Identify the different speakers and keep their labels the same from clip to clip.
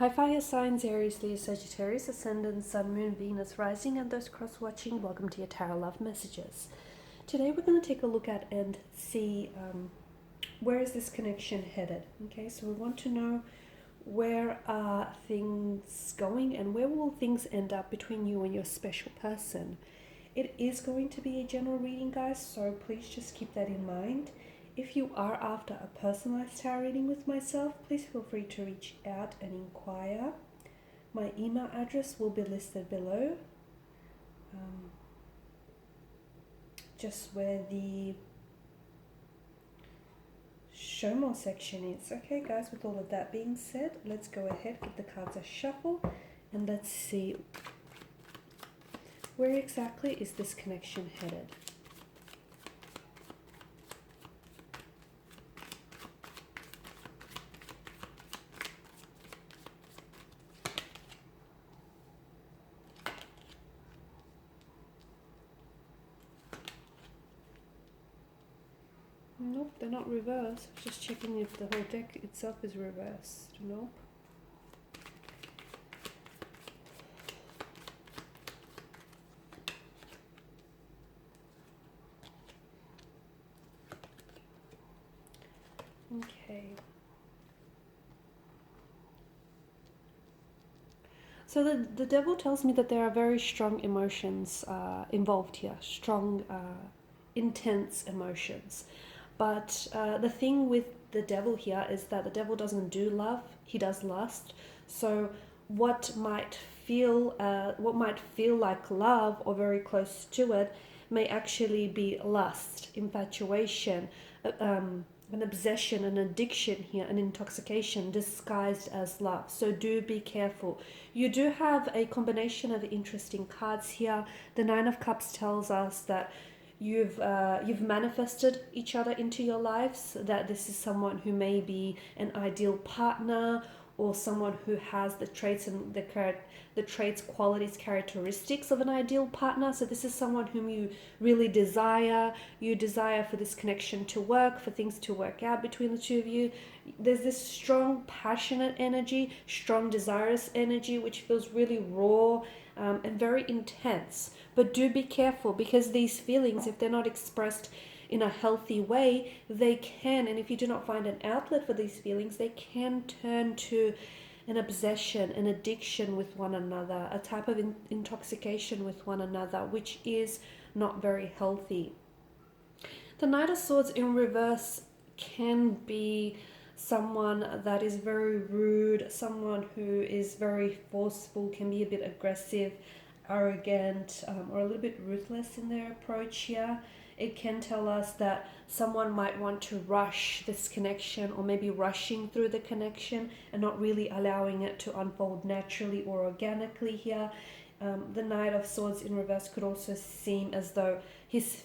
Speaker 1: Hi fire signs, Aries, Leo, Sagittarius, Ascendant, Sun, Moon, Venus, Rising, and those cross-watching, welcome to your Tarot Love Messages. Today we're going to take a look at and see where is this connection headed. Okay, so we want to know where are things going and where will things end up between you and your special person. It is going to be a general reading, guys, so please just keep that in mind. If you are after a personalized tarot reading with myself, please feel free to reach out and inquire. My email address will be listed below, just where the show more section is. Okay, guys, with all of that being said, let's go ahead, give the cards a shuffle, and let's see where exactly is this connection headed. Nope, they're not reversed. Just checking if the whole deck itself is reversed. Nope. Okay. So the devil tells me that there are very strong emotions involved here. Strong, intense emotions. But the thing with the devil here is that the devil doesn't do love, he does lust. So what might feel like love or very close to it may actually be lust, infatuation, an obsession, an addiction here, an intoxication disguised as love. So do be careful. You do have a combination of interesting cards here. The Nine of Cups tells us that you've manifested each other into your lives, that this is someone who may be an ideal partner or someone who has the traits and the traits, qualities, characteristics of an ideal partner. So this is someone whom you really desire. You desire for this connection to work, for things to work out between the two of you. There's this strong, passionate energy, strong, desirous energy, which feels really raw and very intense. But do be careful, because these feelings, if they're not expressed in a healthy way, they can, and if you do not find an outlet for these feelings, they can turn to an obsession, an addiction with one another, a type of intoxication with one another, which is not very healthy. The Knight of Swords in reverse can be someone that is very rude, someone who is very forceful, can be a bit aggressive, arrogant, or a little bit ruthless in their approach here. It can tell us that someone might want to rush this connection, or maybe rushing through the connection and not really allowing it to unfold naturally or organically here. The Knight of Swords in reverse could also seem as though he's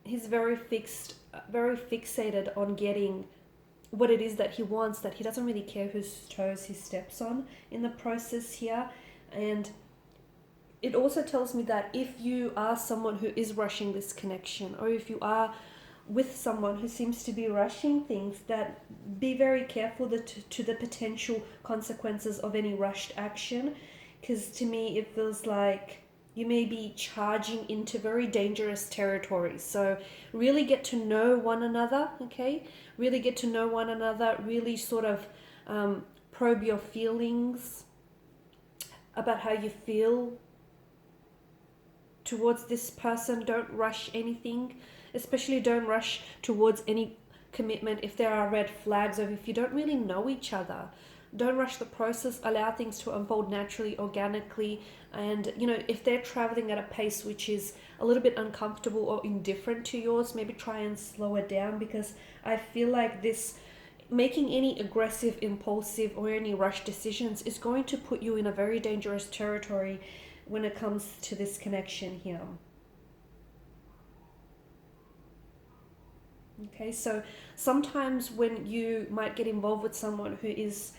Speaker 1: very fixated on getting what it is that he wants, that he doesn't really care whose toes he steps on in the process here. And it also tells me that if you are someone who is rushing this connection, or if you are with someone who seems to be rushing things, that be very careful to the potential consequences of any rushed action, because to me it feels like you may be charging into very dangerous territory. So really get to know one another, okay? Really get to know one another, really sort of probe your feelings about how you feel towards this person. Don't rush anything, especially don't rush towards any commitment if there are red flags, or if you don't really know each other. Don't rush the process. Allow things to unfold naturally, organically. And if they're traveling at a pace which is a little bit uncomfortable or indifferent to yours, maybe try and slow it down, because I feel like this making any aggressive, impulsive, or any rush decisions is going to put you in a very dangerous territory when it comes to this connection here. Okay, so sometimes when you might get involved with someone who is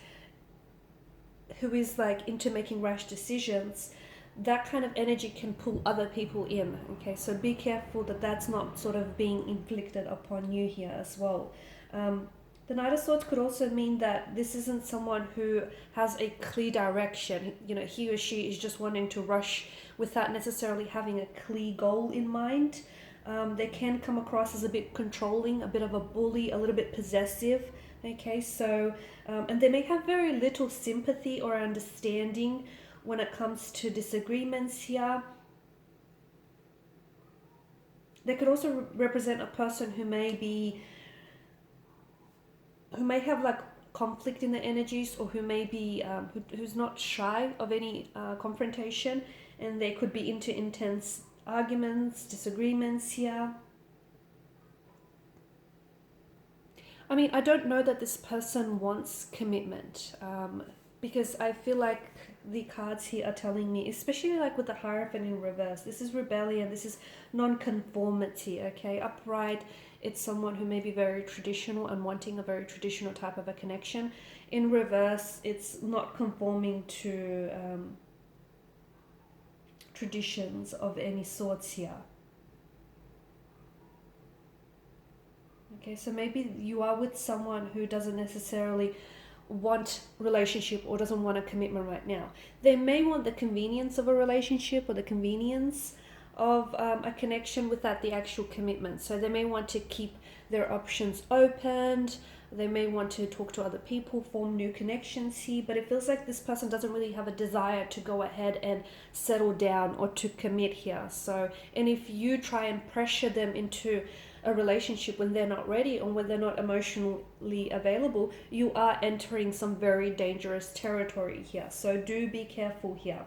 Speaker 1: like into making rash decisions, that kind of energy can pull other people in. Okay, so be careful that that's not sort of being inflicted upon you here as well. The The Knight of Swords could also mean that this isn't someone who has a clear direction. You know, he or she is just wanting to rush without necessarily having a clear goal in mind. They can come across as a bit controlling, a bit of a bully, a little bit possessive. Okay, so, and they may have very little sympathy or understanding when it comes to disagreements here. They could also represent a person who may have like conflict in the energies, or who may be who's not shy of any confrontation, and they could be into intense arguments, disagreements here. I mean, I don't know that this person wants commitment, because I feel like the cards here are telling me, especially like with the Hierophant in reverse, this is rebellion, this is non-conformity, okay? Upright, it's someone who may be very traditional and wanting a very traditional type of a connection. In reverse, it's not conforming to traditions of any sorts here. Okay, so maybe you are with someone who doesn't necessarily want relationship or doesn't want a commitment right now. They may want the convenience of a relationship or the convenience of a connection without the actual commitment. So they may want to keep their options opened. They may want to talk to other people, form new connections here, but it feels like this person doesn't really have a desire to go ahead and settle down or to commit here. So, and if you try and pressure them into a relationship when they're not ready or when they're not emotionally available, you are entering some very dangerous territory here. So do be careful here.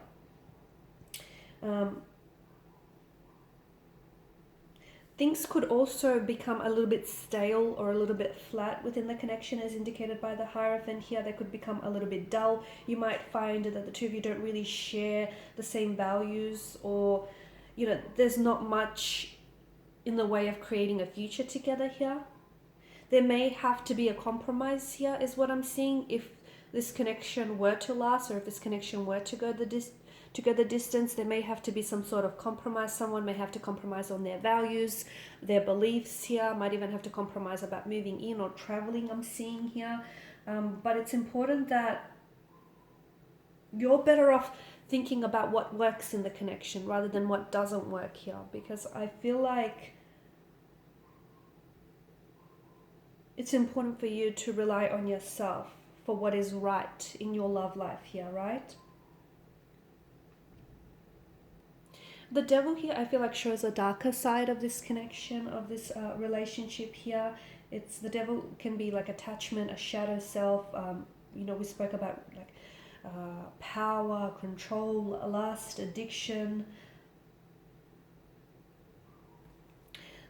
Speaker 1: Things could also become a little bit stale or a little bit flat within the connection, as indicated by the Hierophant here. They could become a little bit dull. You might find that the two of you don't really share the same values, or, you know, there's not much in the way of creating a future together here. There may have to be a compromise here, is what I'm seeing, if this connection were to last, or if this connection were to go the distance. There may have to be some sort of compromise. Someone may have to compromise on their values, their beliefs here, might even have to compromise about moving in or traveling, I'm seeing here. But it's important that you're better off thinking about what works in the connection rather than what doesn't work here, because I feel like it's important for you to rely on yourself for what is right in your love life here, right? The Devil here, I feel like, shows a darker side of this connection, of this relationship here. It's, the Devil can be like attachment, a shadow self. We spoke about like power, control, lust, addiction.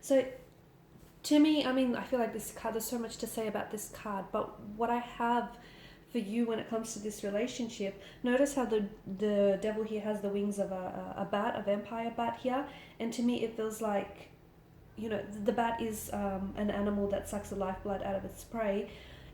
Speaker 1: So to me, I mean, I feel like this card, there's so much to say about this card, but what I have for you when it comes to this relationship, notice how the Devil here has the wings of a bat, a vampire bat here, and to me it feels like, the bat is an animal that sucks the lifeblood out of its prey.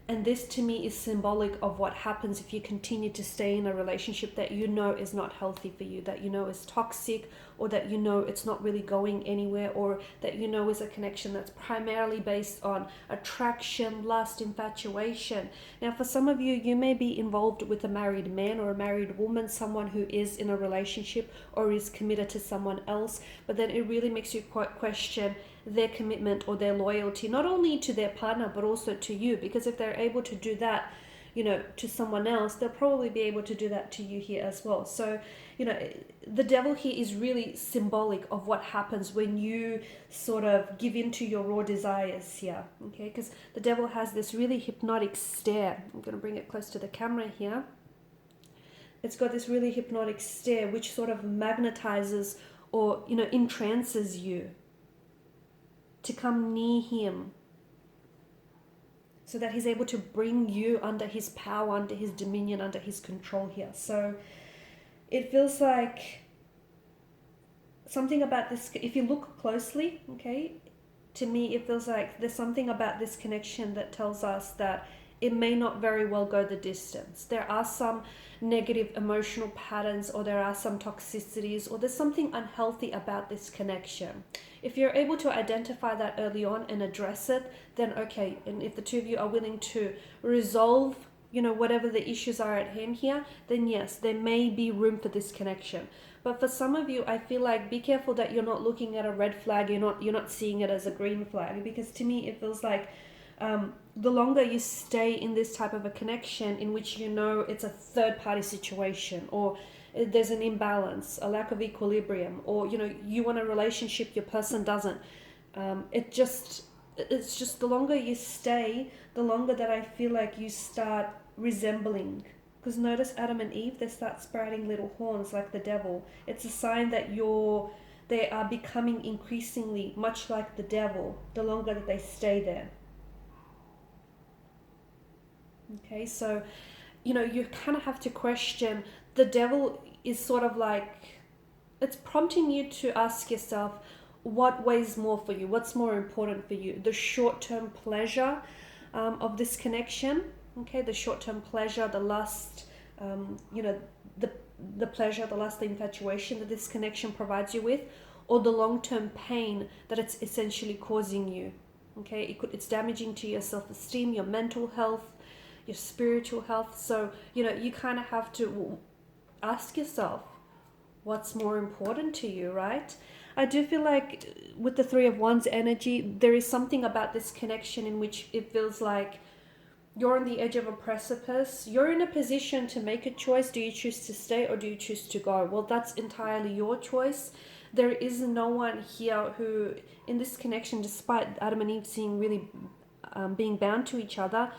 Speaker 1: And this to me is symbolic of what happens if you continue to stay in a relationship that you know is not healthy for you, that you know is toxic, or that you know it's not really going anywhere, or that you know is a connection that's primarily based on attraction, lust, infatuation. Now, for some of you, you may be involved with a married man or a married woman, someone who is in a relationship or is committed to someone else, but then it really makes you question their commitment or their loyalty, not only to their partner but also to you, because if they're able to do that to someone else, they'll probably be able to do that to you here as well. So the Devil here is really symbolic of what happens when you sort of give in to your raw desires here, okay? Because the Devil has this really hypnotic stare. I'm going to bring it close to the camera here. It's got this really hypnotic stare which sort of magnetizes or entrances you to come near him, so that he's able to bring you under his power, under his dominion, under his control here. So it feels like something about this, if you look closely, okay, to me it feels like there's something about this connection that tells us that it may not very well go the distance. There are some negative emotional patterns, or there are some toxicities, or there's something unhealthy about this connection. If you're able to identify that early on and address it, then okay. And if the two of you are willing to resolve, whatever the issues are at hand here, then yes, there may be room for this connection. But for some of you, I feel like be careful that you're not looking at a red flag, you're not seeing it as a green flag, because to me it feels like the longer you stay in this type of a connection in which it's a third party situation, or there's an imbalance, a lack of equilibrium, or you want a relationship, your person doesn't, it's just the longer you stay, the longer that I feel like you start resembling. Because notice Adam and Eve, they start sprouting little horns like the devil. It's a sign that they are becoming increasingly much like the devil the longer that they stay there. Okay, so you kind of have to question. The devil is sort of like, it's prompting you to ask yourself, what weighs more for you? What's more important for you? The short-term pleasure of this connection, okay, the short-term pleasure, the lust, the pleasure, the lust, the infatuation that this connection provides you with, or the long-term pain that it's essentially causing you. Okay, it's damaging to your self-esteem, your mental health, your spiritual health. So you kind of have to ask yourself, what's more important to you, right? I do feel like with the Three of Wands energy, there is something about this connection in which it feels like you're on the edge of a precipice. You're in a position to make a choice. Do you choose to stay or do you choose to go? Well, that's entirely your choice. There is no one here who, in this connection, despite Adam and Eve seeing really being bound to each other,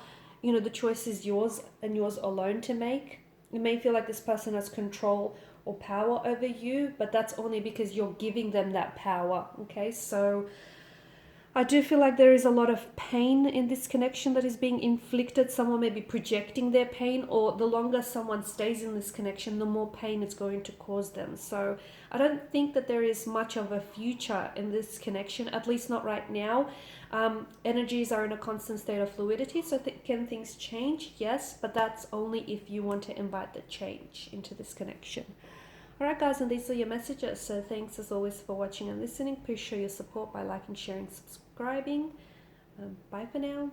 Speaker 1: the choice is yours and yours alone to make. It may feel like this person has control or power over you, but that's only because you're giving them that power. Okay, so I do feel like there is a lot of pain in this connection that is being inflicted. Someone may be projecting their pain, or the longer someone stays in this connection, the more pain it's going to cause them. So I don't think that there is much of a future in this connection, at least not right now. Energies are in a constant state of fluidity, so can things change? Yes, but that's only if you want to invite the change into this connection. Alright guys, and these are your messages. So thanks as always for watching and listening. Please show your support by liking, sharing, subscribing. Bye for now.